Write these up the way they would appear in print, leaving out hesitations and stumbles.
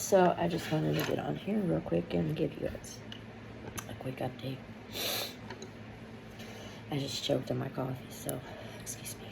So I just wanted to get on here real quick and give you guys a quick update. I just choked on my coffee, so excuse me.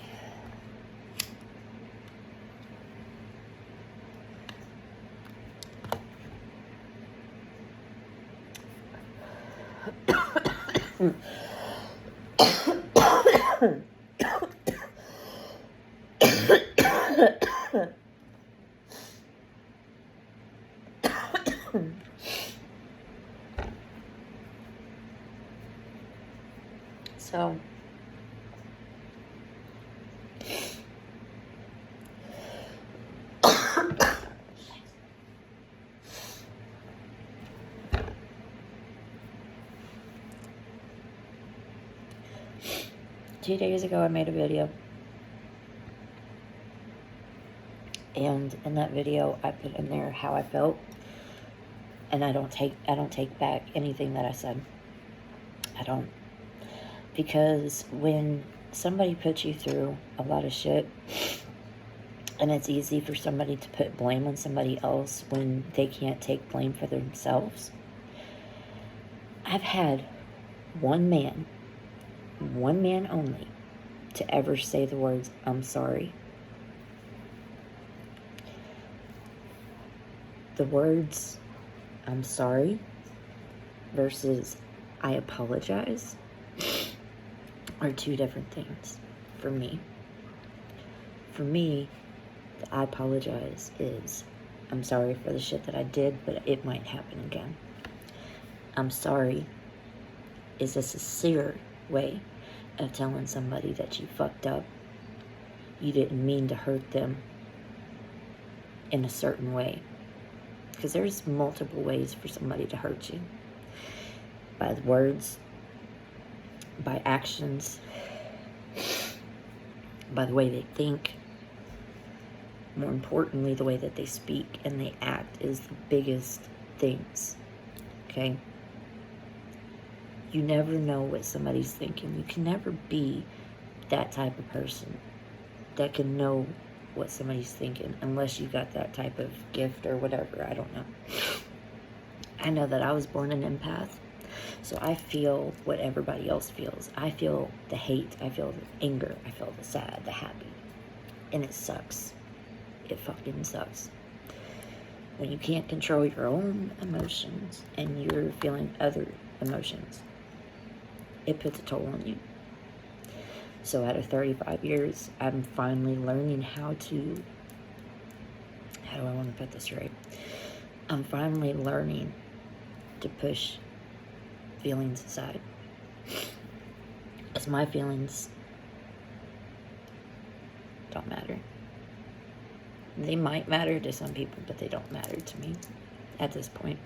So two days ago I made a video, and in that video I put in there how I felt, and I don't take back anything that I said. I don't, because when somebody puts you through a lot of shit, and it's easy for somebody to put blame on somebody else when they can't take blame for themselves. I've had one man only, to ever say the words, "I'm sorry." The words, "I'm sorry," versus "I apologize," are two different things for me. For me, the "I apologize" is, I'm sorry for the shit that I did, but it might happen again. "I'm sorry" is a sincere way of telling somebody that you fucked up. You didn't mean to hurt them in a certain way. Because there's multiple ways for somebody to hurt you. By the words, by actions, by the way they think. More importantly, the way that they speak and they act is the biggest things. Okay? You never know what somebody's thinking. You can never be that type of person that can know what somebody's thinking unless you got that type of gift or whatever. I don't know. I know that I was born an empath, so I feel what everybody else feels. I feel the hate, I feel the anger, I feel the sad, the happy. And it sucks. It fucking sucks. When you can't control your own emotions and you're feeling other emotions, it puts a toll on you. So out of 35 years, I'm finally learning how do I want to put this right? I'm finally learning to push feelings aside. Because my feelings don't matter. They might matter to some people, but they don't matter to me at this point.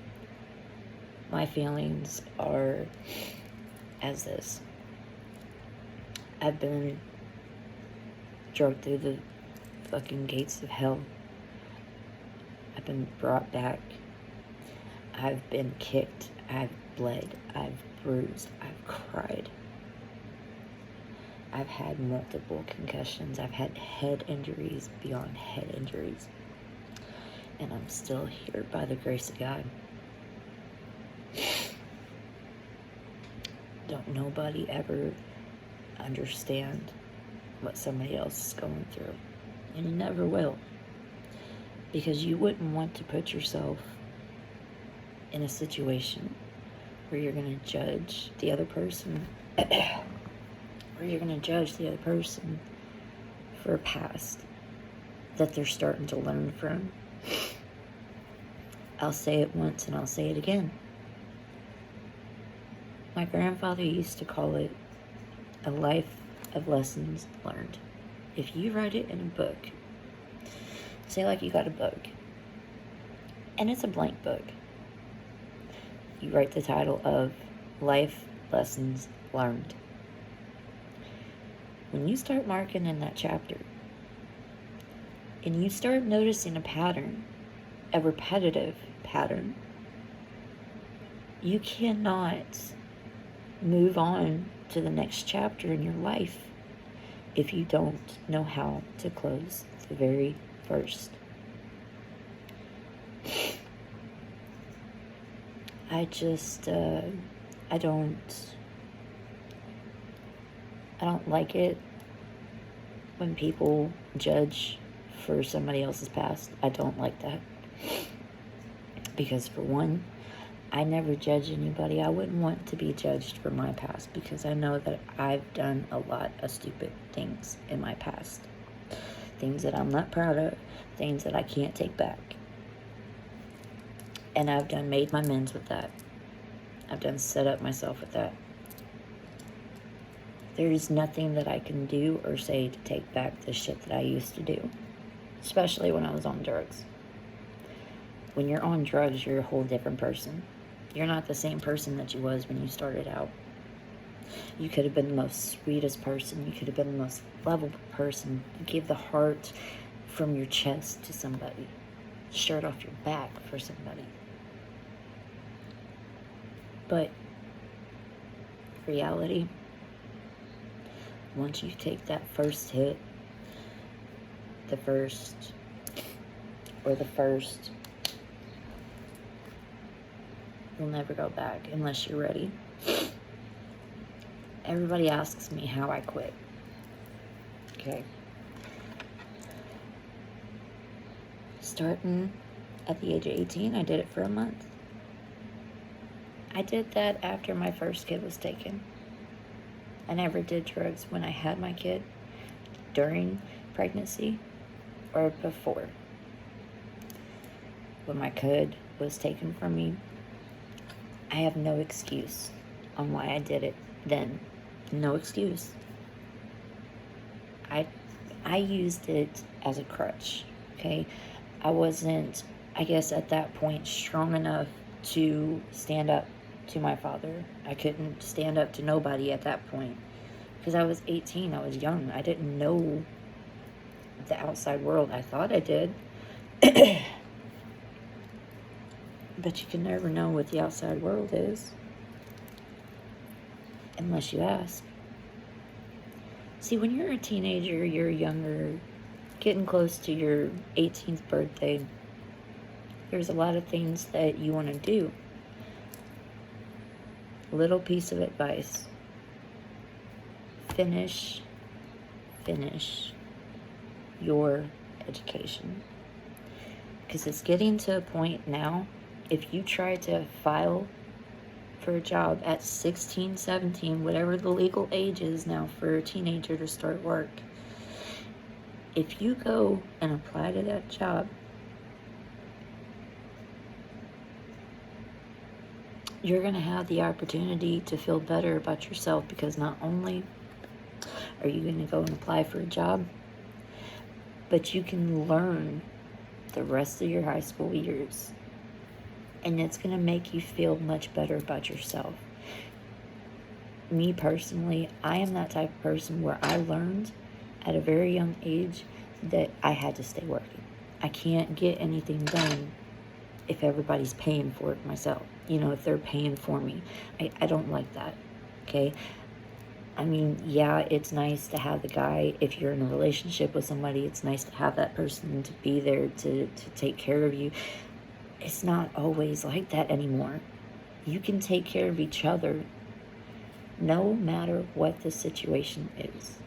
My feelings are as this. I've been dragged through the fucking gates of hell. I've been brought back. I've been kicked. I've bled. I've bruised. I've cried. I've had multiple concussions. I've had head injuries beyond head injuries. And I'm still here by the grace of God. Don't nobody ever understand what somebody else is going through. And you never will. Because you wouldn't want to put yourself in a situation where you're going to judge the other person. Where you're going to judge the other person for a past that they're starting to learn from. I'll say it once and I'll say it again. My grandfather used to call it a life of lessons learned. If you write it in a book, say like you got a book, and it's a blank book. You write the title of Life Lessons Learned. When you start marking in that chapter, and you start noticing a pattern, a repetitive pattern, you cannot move on to the next chapter in your life if you don't know how to close the very first. I just, I don't like it when people judge for somebody else's past. I don't like that. Because for one, I never judge anybody. I wouldn't want to be judged for my past because I know that I've done a lot of stupid things in my past. Things that I'm not proud of, things that I can't take back. And I've made my amends with that. I've set up myself with that. There's nothing that I can do or say to take back the shit that I used to do. Especially when I was on drugs. When you're on drugs, you're a whole different person. You're not the same person that you was when you started out. You could have been the most sweetest person. You could have been the most lovable person. You gave the heart from your chest to somebody. Shirt off your back for somebody. But reality, once you take that first hit, the first, you'll never go back unless you're ready. Everybody asks me how I quit. Okay. Starting at the age of 18, I did it for a month. I did that after my first kid was taken. I never did drugs when I had my kid, during pregnancy, or before. When my kid was taken from me, I have no excuse on why I did it then. No excuse. I used it as a crutch, okay? I wasn't, I guess at that point, strong enough to stand up to my father. I couldn't stand up to nobody at that point because I was 18. I was young. I didn't know the outside world. I thought I did. But you can never know what the outside world is unless you ask. See, when you're a teenager, you're younger, getting close to your 18th birthday, there's a lot of things that you want to do. Little piece of advice. Finish your education. Because it's getting to a point now, if you try to file for a job at 16, 17, whatever the legal age is now for a teenager to start work, if you go and apply to that job, you're going to have the opportunity to feel better about yourself because not only are you going to go and apply for a job, but you can learn the rest of your high school years. And it's going to make you feel much better about yourself. Me personally, I am that type of person where I learned at a very young age that I had to stay working. I can't get anything done if everybody's paying for it myself. You know, if they're paying for me. I don't like that, okay? I mean, yeah, it's nice to have the guy, if you're in a relationship with somebody, it's nice to have that person to be there to take care of you. It's not always like that anymore. You can take care of each other no matter what the situation is.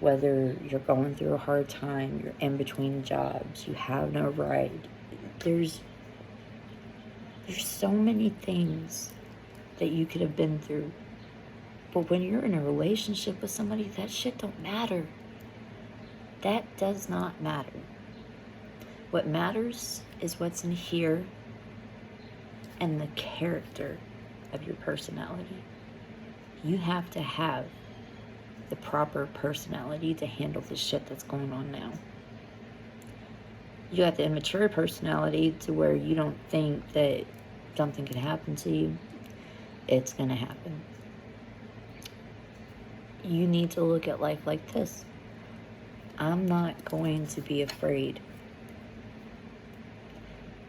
Whether you're going through a hard time, you're in between jobs, you have no ride. There's so many things that you could have been through. But when you're in a relationship with somebody, that shit don't matter. That does not matter. What matters is what's in here and the character of your personality. You have to have the proper personality to handle the shit that's going on now. You have the immature personality to where you don't think that something could happen to you. It's going to happen. You need to look at life like this. I'm not going to be afraid.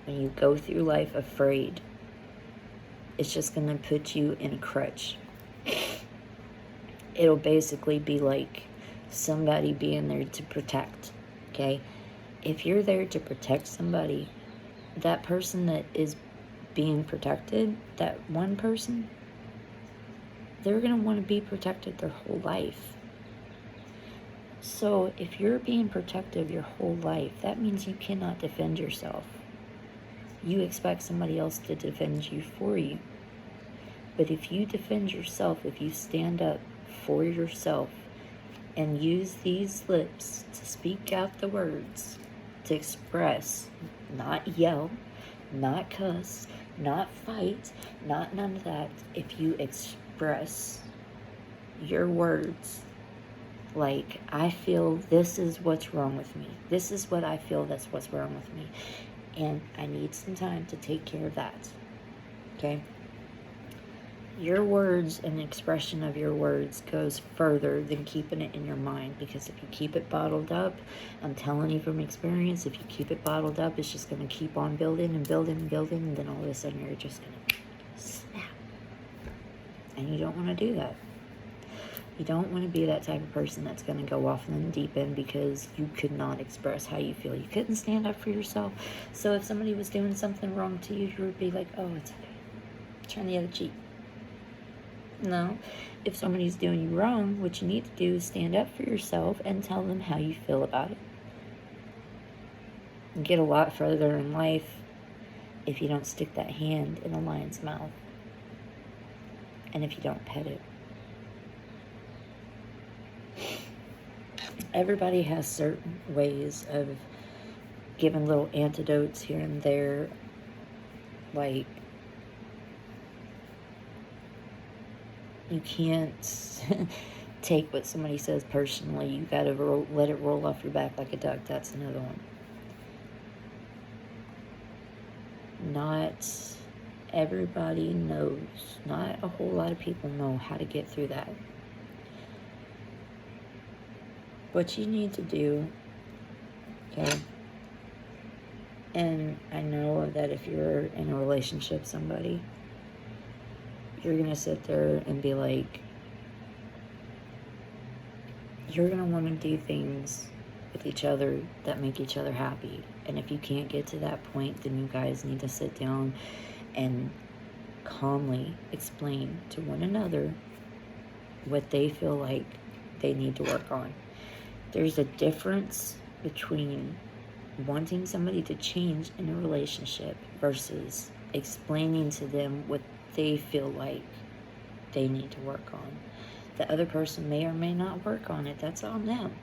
When you go through life afraid, it's just going to put you in a crutch. It'll basically be like somebody being there to protect, okay? If you're there to protect somebody, that person that is being protected, that one person, they're going to want to be protected their whole life. So if you're being protective your whole life, that means you cannot defend yourself. You expect somebody else to defend you for you. But if you defend yourself, if you stand up for yourself and use these lips to speak out the words, to express, not yell, not cuss, not fight, not none of that. If you express your words, like, I feel this is what's wrong with me. This is what I feel, that's what's wrong with me. And I need some time to take care of that. Okay? Your words and the expression of your words goes further than keeping it in your mind. Because if you keep it bottled up, I'm telling you from experience, if you keep it bottled up, it's just going to keep on building and building and building. And then all of a sudden you're just going to snap. And you don't want to do that. You don't want to be that type of person that's going to go off in the deep end because you could not express how you feel. You couldn't stand up for yourself. So if somebody was doing something wrong to you, you would be like, oh, it's okay. Turn the other cheek. No. If somebody's doing you wrong, what you need to do is stand up for yourself and tell them how you feel about it. You get a lot further in life if you don't stick that hand in a lion's mouth. And if you don't pet it. Everybody has certain ways of giving little antidotes here and there. Like, you can't take what somebody says personally. You gotta let it roll off your back like a duck. That's another one. Not everybody knows. Not a whole lot of people know how to get through that. What you need to do, okay, and I know that if you're in a relationship with somebody, you're going to sit there and be like, you're going to want to do things with each other that make each other happy. And if you can't get to that point, then you guys need to sit down and calmly explain to one another what they feel like they need to work on. There's a difference between wanting somebody to change in a relationship versus explaining to them what they feel like they need to work on. The other person may or may not work on it. That's on them.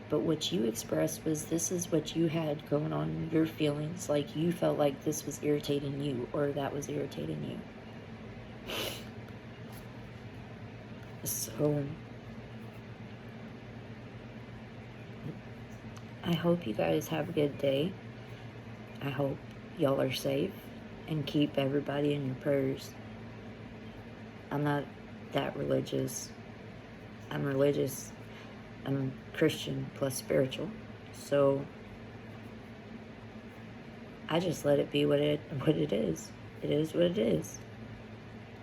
But what you expressed was this is what you had going on in your feelings. Like you felt like this was irritating you or that was irritating you. So I hope you guys have a good day. I hope y'all are safe and keep everybody in your prayers. I'm not that religious. I'm religious. I'm Christian plus spiritual. So I just let it be what it is. It is what it is.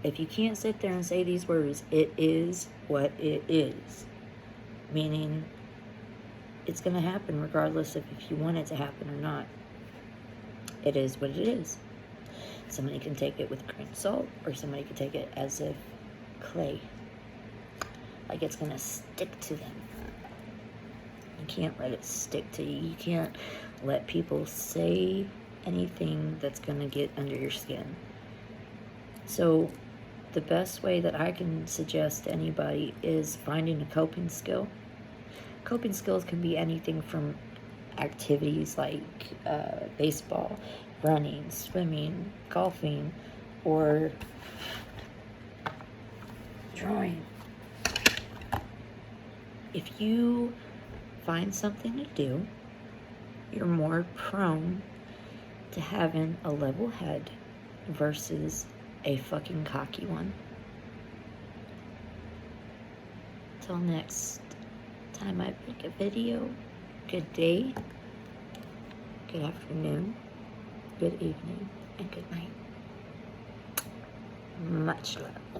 If you can't sit there and say these words, it is what it is. Meaning it's going to happen regardless of if you want it to happen or not. It is what it is. Somebody can take it with a grain of salt, or somebody can take it as if clay. Like it's going to stick to them. You can't let it stick to you. You can't let people say anything that's going to get under your skin. So the best way that I can suggest to anybody is finding a coping skill. Coping skills can be anything from activities like baseball, running, swimming, golfing, or drawing. If you find something to do, you're more prone to having a level head versus a fucking cocky one. Till next time I make a video, good day, good afternoon, good evening, and good night. Much love.